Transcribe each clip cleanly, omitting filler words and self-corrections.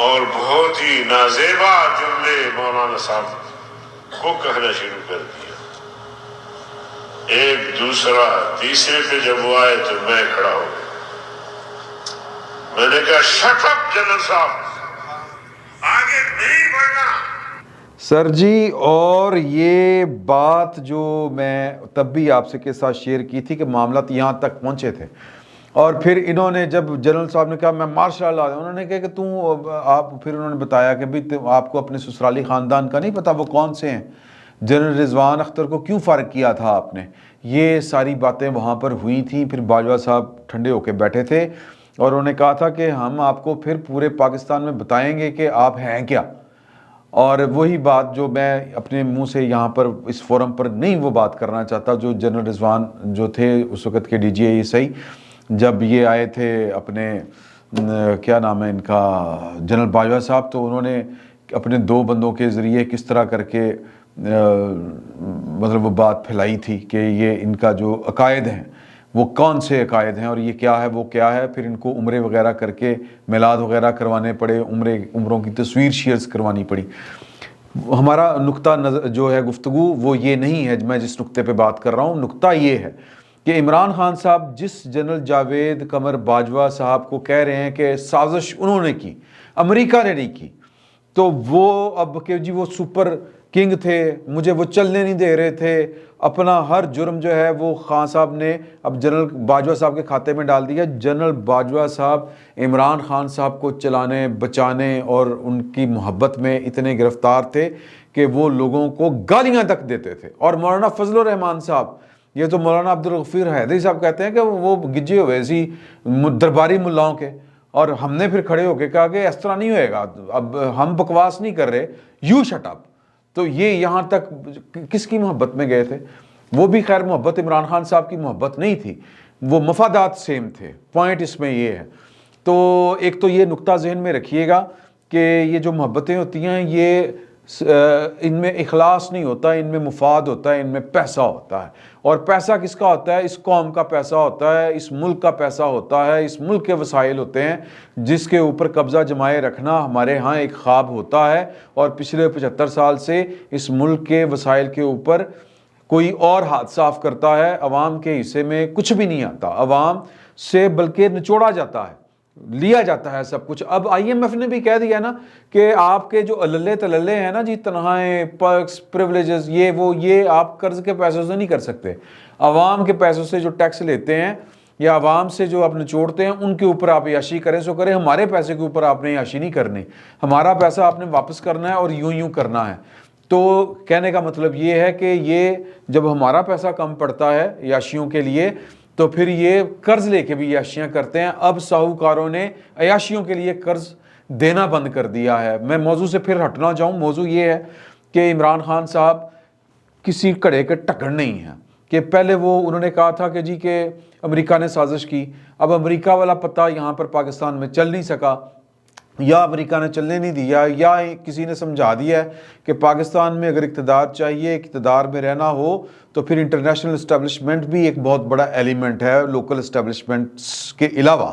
اور بہت ہی نازیبا جملے مولانا صاحب کو کہنا شروع کر دیا. ایک دوسرا تیسرے پہ جب وہ آئے تو میں کھڑا ہو گیا. میں نے کہا شٹ اپ جنرل صاحب، آگے نہیں بڑھنا. سر جی، اور یہ بات جو میں تب بھی آپ سے کے ساتھ شیئر کی تھی کہ معاملات یہاں تک پہنچے تھے، اور پھر انہوں نے جب جنرل صاحب نے کہا میں مارشل اللہ، انہوں نے کہا کہ آپ، پھر انہوں نے بتایا کہ بھی آپ کو اپنے سسرالی خاندان کا نہیں پتا وہ کون سے ہیں، جنرل رضوان اختر کو کیوں فارغ کیا تھا آپ نے. یہ ساری باتیں وہاں پر ہوئی تھیں. پھر باجوہ صاحب ٹھنڈے ہو کے بیٹھے تھے اور انہوں نے کہا تھا کہ ہم آپ کو پھر پورے پاکستان میں بتائیں گے کہ آپ ہیں کیا. اور وہی بات جو میں اپنے منہ سے یہاں پر اس فورم پر نہیں وہ بات کرنا چاہتا، جو جنرل رضوان جو تھے اس وقت کے ڈی جی اے صحیح، جب یہ آئے تھے اپنے کیا نام ہے ان کا، جنرل باجوہ صاحب، تو انہوں نے اپنے 2 بندوں کے ذریعے کس طرح کر کے مطلب وہ بات پھیلائی تھی کہ یہ ان کا جو عقائد ہیں وہ کون سے عقائد ہیں اور یہ کیا ہے وہ کیا ہے. پھر ان کو عمرے وغیرہ کر کے میلاد وغیرہ کروانے پڑے، عمروں کی تصویر شیئرز کروانی پڑی. ہمارا نقطہ نظر جو ہے گفتگو وہ یہ نہیں ہے، میں جس نقطے پہ بات کر رہا ہوں، نقطہ یہ ہے کہ عمران خان صاحب جس جنرل جاوید قمر باجوہ صاحب کو کہہ رہے ہیں کہ سازش انہوں نے کی، امریکہ نے نہیں کی، تو وہ اب کہ جی وہ سپر کنگ تھے، مجھے وہ چلنے نہیں دے رہے تھے، اپنا ہر جرم جو ہے وہ خان صاحب نے اب جنرل باجوہ صاحب کے کھاتے میں ڈال دیا. جنرل باجوہ صاحب عمران خان صاحب کو چلانے بچانے اور ان کی محبت میں اتنے گرفتار تھے کہ وہ لوگوں کو گالیاں تک دیتے تھے. اور مولانا فضل الرحمان صاحب، یہ تو مولانا عبدالغفور حیدری صاحب کہتے ہیں کہ وہ گجے ہوئے سی درباری ملاؤں کے، اور ہم نے پھر کھڑے ہو کے کہا کہ اس طرح نہیں ہوئے گا، اب ہم بکواس نہیں کر رہے، یو شٹ اپ. تو یہ یہاں تک کس کی محبت میں گئے تھے؟ وہ بھی خیر محبت عمران خان صاحب کی محبت نہیں تھی، وہ مفادات سیم تھے. پوائنٹ اس میں یہ ہے. تو ایک تو یہ نقطہ ذہن میں رکھیے گا کہ یہ جو محبتیں ہوتی ہیں یہ ان میں اخلاص نہیں ہوتا، ان میں مفاد ہوتا ہے، ان میں پیسہ ہوتا ہے. اور پیسہ کس کا ہوتا ہے؟ اس قوم کا پیسہ ہوتا ہے، اس ملک کا پیسہ ہوتا ہے، اس ملک کے وسائل ہوتے ہیں جس کے اوپر قبضہ جمائے رکھنا ہمارے ہاں ایک خواب ہوتا ہے. اور پچھلے 75 سال سے اس ملک کے وسائل کے اوپر کوئی اور ہاتھ صاف کرتا ہے، عوام کے حصے میں کچھ بھی نہیں آتا، عوام سے بلکہ نچوڑا جاتا ہے، لیا جاتا ہے سب کچھ. اب آئی ایم ایف نے بھی کہہ دیا نا کہ آپ کے جو اللے تللے ہیں نا جی، تنخواہیں، پرکس، پریولیجز، یہ آپ قرض کے پیسوں سے نہیں کر سکتے. عوام کے پیسوں سے جو ٹیکس لیتے ہیں یا عوام سے جو آپ نچوڑتے ہیں ان کے اوپر آپ عیاشی کریں سو کریں. ہمارے پیسے کے اوپر آپ نے عیاشی نہیں کرنی، ہمارا پیسہ آپ نے واپس کرنا ہے اور یوں کرنا ہے. تو کہنے کا مطلب یہ ہے کہ یہ جب ہمارا پیسہ کم پڑتا ہے عیاشیوں کے لیے تو پھر یہ قرض لے کے بھی عیاشیاں کرتے ہیں. اب ساہوکاروں نے عیاشیوں کے لیے قرض دینا بند کر دیا ہے. میں موضوع سے پھر ہٹنا چاہوں، موضوع یہ ہے کہ عمران خان صاحب کسی کڑے کے ٹکر نہیں ہیں. کہ پہلے وہ انہوں نے کہا تھا کہ جی کہ امریکہ نے سازش کی، اب امریکہ والا پتہ یہاں پر پاکستان میں چل نہیں سکا، یا امریکہ نے چلنے نہیں دیا، یا کسی نے سمجھا دیا ہے کہ پاکستان میں اگر اقتدار چاہیے، اقتدار میں رہنا ہو تو پھر انٹرنیشنل اسٹیبلشمنٹ بھی ایک بہت بڑا ایلیمنٹ ہے لوکل اسٹیبلشمنٹس کے علاوہ.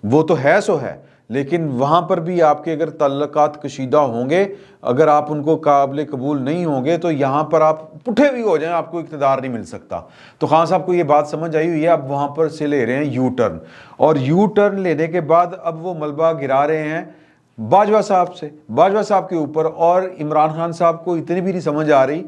وہ تو ہے سو ہے، لیکن وہاں پر بھی آپ کے اگر تعلقات کشیدہ ہوں گے، اگر آپ ان کو قابل قبول نہیں ہوں گے تو یہاں پر آپ پٹھے بھی ہو جائیں آپ کو اقتدار نہیں مل سکتا. تو خان صاحب کو یہ بات سمجھ آئی ہوئی ہے، اب وہاں پر سے لے رہے ہیں یو ٹرن، اور یو ٹرن لینے کے بعد اب وہ ملبہ گرا رہے ہیں باجوہ صاحب سے، باجوہ صاحب کے اوپر. اور عمران خان صاحب کو اتنی بھی نہیں سمجھ آ رہی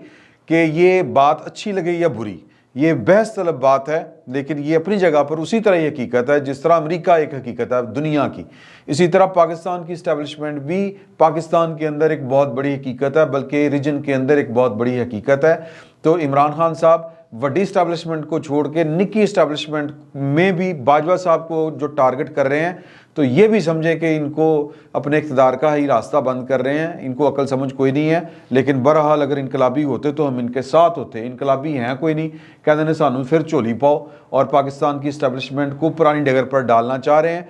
کہ یہ بات اچھی لگے یا بری، یہ بحث طلب بات ہے، لیکن یہ اپنی جگہ پر اسی طرح یہ حقیقت ہے جس طرح امریکہ ایک حقیقت ہے دنیا کی، اسی طرح پاکستان کی اسٹیبلشمنٹ بھی پاکستان کے اندر ایک بہت بڑی حقیقت ہے، بلکہ ریجن کے اندر ایک بہت بڑی حقیقت ہے. تو عمران خان صاحب وڈی اسٹیبلشمنٹ کو چھوڑ کے نکی اسٹیبلشمنٹ میں بھی باجوہ صاحب کو جو ٹارگٹ کر رہے ہیں، تو یہ بھی سمجھیں کہ ان کو اپنے اقتدار کا ہی راستہ بند کر رہے ہیں. ان کو عقل سمجھ کوئی نہیں ہے. لیکن بہرحال اگر انقلابی ہوتے تو ہم ان کے ساتھ ہوتے، انقلابی ہیں کوئی نہیں، کہتے ہیں سانو پھر چولی پاؤ، اور پاکستان کی اسٹیبلشمنٹ کو پرانی ڈگر پر ڈالنا چاہ رہے ہیں.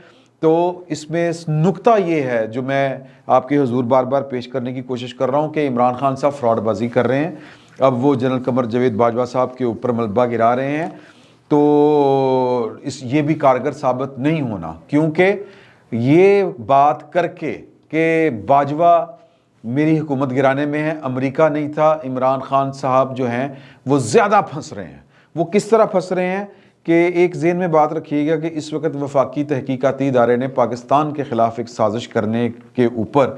تو اس میں نقطہ یہ ہے جو میں آپ کے حضور بار بار پیش کرنے کی کوشش کر رہا ہوں کہ عمران خان صاحب فراڈ بازی کر رہے ہیں. اب وہ جنرل قمر جاوید باجوہ صاحب کے اوپر ملبہ گرا رہے ہیں، تو یہ بھی کارگر ثابت نہیں ہونا، کیونکہ یہ بات کر کے کہ باجوہ میری حکومت گرانے میں ہے، امریکہ نہیں تھا، عمران خان صاحب جو ہیں وہ زیادہ پھنس رہے ہیں۔ وہ کس طرح پھنس رہے ہیں کہ ایک ذہن میں بات رکھیے گا کہ اس وقت وفاقی تحقیقاتی ادارے نے پاکستان کے خلاف ایک سازش کرنے کے اوپر،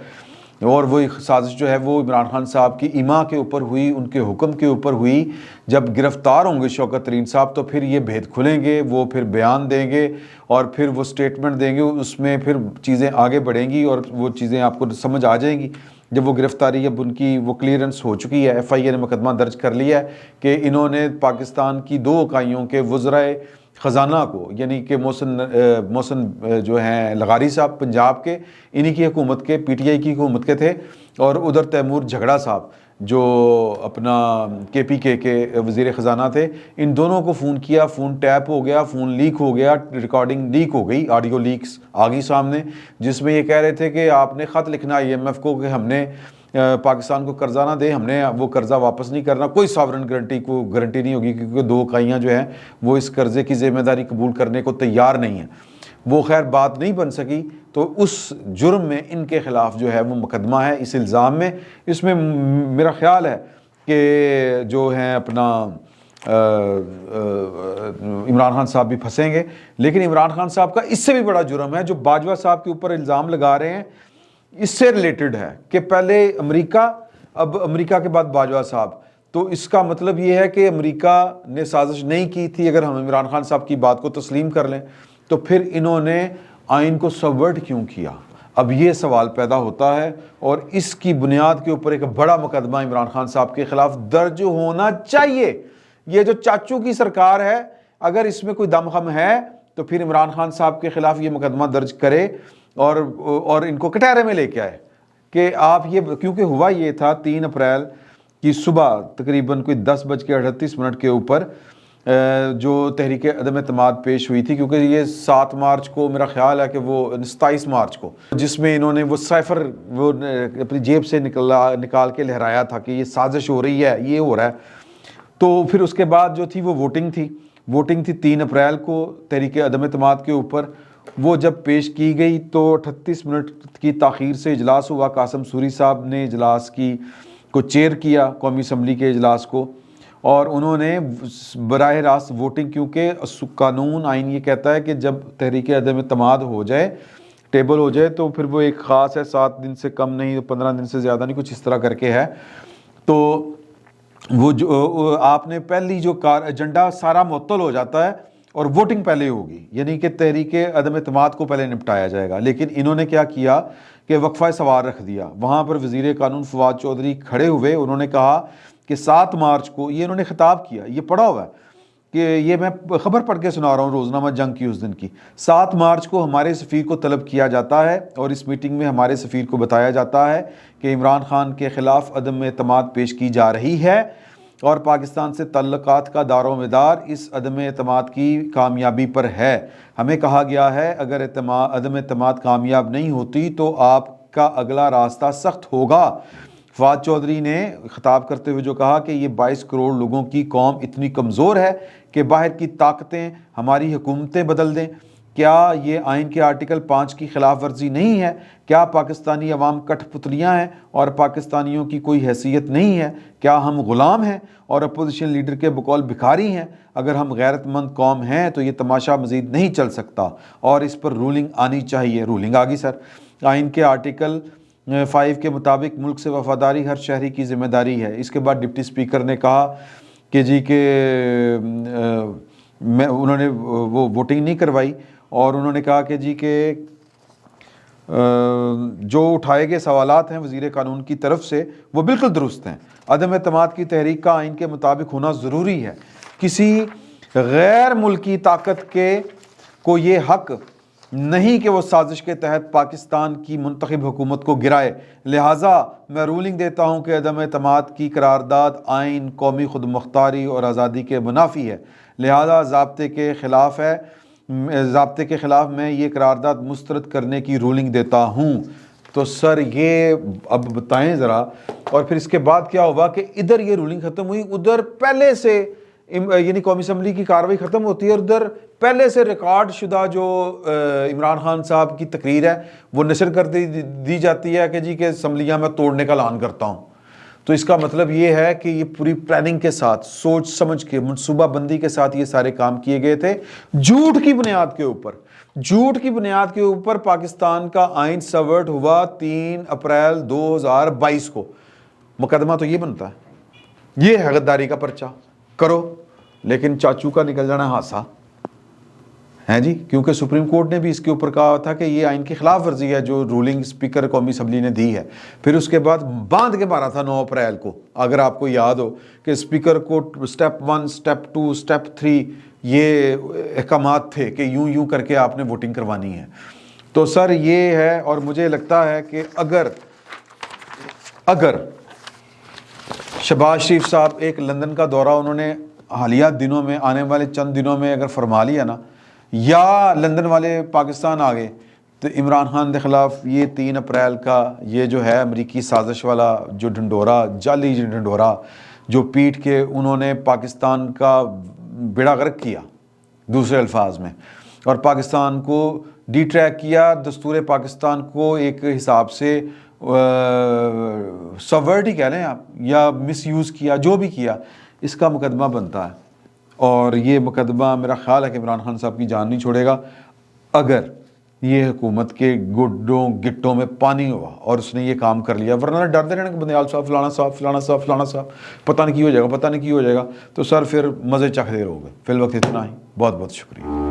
اور وہ سازش جو ہے وہ عمران خان صاحب کی ایما کے اوپر ہوئی، ان کے حکم کے اوپر ہوئی۔ جب گرفتار ہوں گے شوکت ترین صاحب تو پھر یہ بھید کھلیں گے، وہ پھر بیان دیں گے اور پھر وہ سٹیٹمنٹ دیں گے، اس میں پھر چیزیں آگے بڑھیں گی اور وہ چیزیں آپ کو سمجھ آ جائیں گی۔ جب وہ گرفتاری، اب ان کی وہ کلیئرنس ہو چکی ہے، ایف آئی اے نے مقدمہ درج کر لیا ہے کہ انہوں نے پاکستان کی 2 اکائیوں کے وزرائے خزانہ کو، یعنی کہ محسن جو ہیں لغاری صاحب پنجاب کے، انہی کی حکومت کے، پی ٹی آئی کی حکومت کے تھے، اور ادھر تیمور جھگڑا صاحب جو اپنا کے پی کے وزیر خزانہ تھے، ان دونوں کو فون کیا، فون ٹیپ ہو گیا، فون لیک ہو گیا، ریکارڈنگ لیک ہو گئی، آڈیو لیکس آ گئی سامنے، جس میں یہ کہہ رہے تھے کہ آپ نے خط لکھنا آئی ایم ایف کو کہ ہم نے پاکستان کو قرضہ نہ دے، ہم نے وہ قرضہ واپس نہیں کرنا، کوئی ساورن گارنٹی نہیں ہوگی، کیونکہ 2 اکائیاں جو ہیں وہ اس قرضے کی ذمہ داری قبول کرنے کو تیار نہیں ہیں۔ وہ خیر بات نہیں بن سکی، تو اس جرم میں ان کے خلاف جو ہے وہ مقدمہ ہے، اس الزام میں۔ اس میں میرا خیال ہے کہ جو ہیں اپنا عمران خان صاحب بھی پھنسیں گے، لیکن عمران خان صاحب کا اس سے بھی بڑا جرم ہے جو باجوہ صاحب کے اوپر الزام لگا رہے ہیں، اس سے ریلیٹڈ ہے کہ پہلے امریکہ، اب امریکہ کے بعد باجوہ صاحب۔ تو اس کا مطلب یہ ہے کہ امریکہ نے سازش نہیں کی تھی، اگر ہم عمران خان صاحب کی بات کو تسلیم کر لیں، تو پھر انہوں نے آئین کو سبورٹ کیوں کیا؟ اب یہ سوال پیدا ہوتا ہے، اور اس کی بنیاد کے اوپر ایک بڑا مقدمہ عمران خان صاحب کے خلاف درج ہونا چاہیے۔ یہ جو چاچو کی سرکار ہے، اگر اس میں کوئی دم خم ہے تو پھر عمران خان صاحب کے خلاف یہ مقدمہ درج کرے اور ان کو کٹہرے میں لے کے آئے کہ آپ یہ، کیونکہ ہوا یہ تھا 3 اپریل کی صبح تقریباً کوئی 10:38 کے اوپر جو تحریک عدم اعتماد پیش ہوئی تھی، کیونکہ یہ 7 مارچ کو میرا خیال ہے کہ وہ 27 مارچ کو، جس میں انہوں نے وہ سائفر وہ اپنی جیب سے نکال کے لہرایا تھا کہ یہ سازش ہو رہی ہے، یہ ہو رہا ہے۔ تو پھر اس کے بعد جو تھی وہ ووٹنگ تھی 3 اپریل کو تحریک عدم اعتماد کے اوپر۔ وہ جب پیش کی گئی تو 38 منٹ کی تاخیر سے اجلاس ہوا۔ قاسم سوری صاحب نے اجلاس کو چیئر کیا، قومی اسمبلی کے اجلاس کو، اور انہوں نے براہ راست ووٹنگ، کیونکہ قانون آئین یہ کہتا ہے کہ جب تحریک عدم اعتماد ہو جائے، ٹیبل ہو جائے، تو پھر وہ ایک خاص ہے، 7 دن سے کم نہیں، 15 دن سے زیادہ نہیں، کچھ اس طرح کر کے ہے۔ تو وہ جو آپ نے پہلی جو ایجنڈا سارا معطل ہو جاتا ہے اور ووٹنگ پہلے ہوگی، یعنی کہ تحریک عدم اعتماد کو پہلے نپٹایا جائے گا۔ لیکن انہوں نے کیا کیا کہ وقفہ سوال رکھ دیا۔ وہاں پر وزیر قانون فواد چودھری کھڑے ہوئے، انہوں نے کہا کہ 7 مارچ کو، یہ انہوں نے خطاب کیا، یہ پڑھا ہوا ہے کہ یہ میں خبر پڑھ کے سنا رہا ہوں روزنامہ جنگ کی اس دن کی، 7 مارچ کو ہمارے سفیر کو طلب کیا جاتا ہے، اور اس میٹنگ میں ہمارے سفیر کو بتایا جاتا ہے کہ عمران خان کے خلاف عدم اعتماد پیش کی جا رہی ہے، اور پاکستان سے تعلقات کا دار و مدار اس عدم اعتماد کی کامیابی پر ہے۔ ہمیں کہا گیا ہے اگر عدم اعتماد کامیاب نہیں ہوتی تو آپ کا اگلا راستہ سخت ہوگا۔ فواد چودھری نے خطاب کرتے ہوئے جو کہا کہ یہ 22 کروڑ لوگوں کی قوم اتنی کمزور ہے کہ باہر کی طاقتیں ہماری حکومتیں بدل دیں۔ کیا یہ آئین کے آرٹیکل 5 کی خلاف ورزی نہیں ہے؟ کیا پاکستانی عوام کٹھ پتلیاں ہیں اور پاکستانیوں کی کوئی حیثیت نہیں ہے؟ کیا ہم غلام ہیں اور اپوزیشن لیڈر کے بقول بھکاری ہیں؟ اگر ہم غیرت مند قوم ہیں تو یہ تماشا مزید نہیں چل سکتا اور اس پر رولنگ آنی چاہیے۔ رولنگ آ گئی سر۔ آئین کے آرٹیکل 5 کے مطابق ملک سے وفاداری ہر شہری کی ذمہ داری ہے۔ اس کے بعد ڈپٹی اسپیکر نے کہا کہ جی کہ انہوں نے وہ ووٹنگ نہیں کروائی، اور انہوں نے کہا کہ جی کہ جو اٹھائے گئے سوالات ہیں وزیر قانون کی طرف سے وہ بالکل درست ہیں۔ عدم اعتماد کی تحریک کا آئین کے مطابق ہونا ضروری ہے۔ کسی غیر ملکی طاقت کو یہ حق نہیں کہ وہ سازش کے تحت پاکستان کی منتخب حکومت کو گرائے، لہٰذا میں رولنگ دیتا ہوں کہ عدم اعتماد کی قرارداد آئین قومی خود مختاری اور آزادی کے منافی ہے، لہٰذا ضابطے کے خلاف میں یہ قرارداد مسترد کرنے کی رولنگ دیتا ہوں۔ تو سر یہ اب بتائیں ذرا، اور پھر اس کے بعد کیا ہوا کہ ادھر یہ رولنگ ختم ہوئی، ادھر پہلے سے یعنی قومی اسمبلی کی کاروائی ختم ہوتی ہے اور ادھر پہلے سے ریکارڈ شدہ جو عمران خان صاحب کی تقریر ہے وہ نشر کر دی جاتی ہے کہ جی کہ اسمبلیاں میں توڑنے کا اعلان کرتا ہوں. تو اس کا مطلب یہ ہے کہ یہ پوری پلاننگ کے ساتھ، سوچ سمجھ کے، منصوبہ بندی کے ساتھ یہ سارے کام کیے گئے تھے. جھوٹ کی بنیاد کے اوپر پاکستان کا آئین سبورٹ ہوا 3 اپریل 2022 کو. مقدمہ تو یہ بنتا ہے، یہ ہے غداری کا پرچہ کرو، لیکن چاچو کا نکل جانا ہاسا ہے جی، کیونکہ سپریم کورٹ نے بھی اس کے اوپر کہا تھا کہ یہ آئین کی خلاف ورزی ہے جو رولنگ اسپیکر قومی اسمبلی نے دی ہے. پھر اس کے بعد باندھ کے مارا تھا 9 اپریل کو، اگر آپ کو یاد ہو کہ اسپیکر کو سٹیپ 1 سٹیپ 2 سٹیپ 3 یہ احکامات تھے کہ یوں کر کے آپ نے ووٹنگ کروانی ہے. تو سر یہ ہے، اور مجھے لگتا ہے کہ اگر شہباز شریف صاحب ایک لندن کا دورہ انہوں نے حالیہ دنوں میں، آنے والے چند دنوں میں اگر فرما لیا نا، یا لندن والے پاکستان آ گئے، تو عمران خان کے خلاف یہ 3 اپریل کا یہ جو ہے امریکی سازش والا جو ڈھنڈورا، جعلی ڈھنڈورا جو پیٹ کے انہوں نے پاکستان کا بیڑا غرق کیا دوسرے الفاظ میں، اور پاکستان کو ڈی ٹریک کیا، دستور پاکستان کو ایک حساب سے سبورٹ ہی کہہ لیں آپ، یا مس یوز کیا، جو بھی کیا، اس کا مقدمہ بنتا ہے. اور یہ مقدمہ میرا خیال ہے کہ عمران خان صاحب کی جان نہیں چھوڑے گا اگر یہ حکومت کے گڈوں گٹوں میں پانی ہوا اور اس نے یہ کام کر لیا. ورنہ ڈرتے رہنا کہ بندیال صاحب فلانا صاحب پتہ نہیں کی ہو جائے گا. تو سر پھر مزے چکھ دے رہو گے. فی الوقت اتنا ہی، بہت بہت شکریہ.